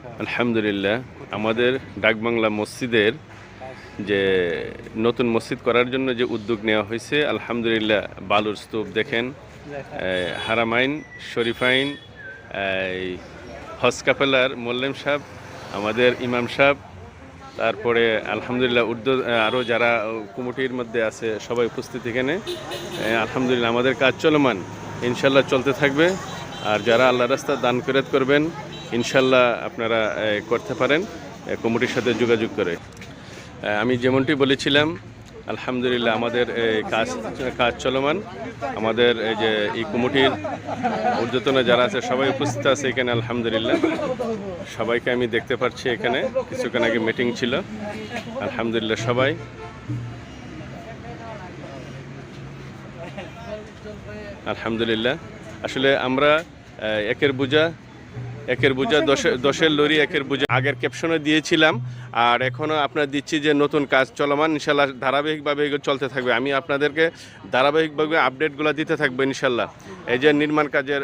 আলহামদুলিল্লাহ, আমাদের ডাকবাংলা মসজিদের যে নতুন মসজিদ করার জন্য যে উদ্যোগ নেওয়া হয়েছে, আলহামদুলিল্লাহ বালুর স্তূপ দেখেন, হারামাইন শরীফাইন, এই হজ কাপেলার মোল্লেম সাহেব, আমাদের ইমাম সাহেব, তারপরে আলহামদুলিল্লাহ উর্দু আরও যারা কমিটির মধ্যে আছে সবাই উপস্থিত এখানে। আলহামদুলিল্লাহ আমাদের কাজ চলমান, ইনশাল্লাহ চলতে থাকবে। আর যারা আল্লাহ রাস্তা দান খয়রাত করবেন ইনশাল্লাহ আপনারা করতে পারেন কমিটির সাথে যোগাযোগ করে। আমি যেমনটি বলেছিলাম, আলহামদুলিল্লাহ আমাদের কাজ চলমান। আমাদের এই যে এই কমিটির ঊর্ধ্বতন যারা আছে সবাই উপস্থিত আছে এখানে। আলহামদুলিল্লাহ সবাইকে আমি দেখতে পাচ্ছি এখানে। কিছুক্ষণ আগে মিটিং ছিল, আলহামদুলিল্লাহ সবাই। আলহামদুলিল্লাহ আসলে আমরা একের বোঝা দশের লরি একের বোঝা আগের ক্যাপশনে দিয়েছিলাম, আর এখনও আপনার দিচ্ছি যে নতুন কাজ চলমান, ইনশাল্লাহ ধারাবাহিকভাবে এগুলো চলতে থাকবে। আমি আপনাদেরকে ধারাবাহিকভাবে আপডেটগুলো দিতে থাকবো ইনশাল্লাহ। এই যে নির্মাণ কাজের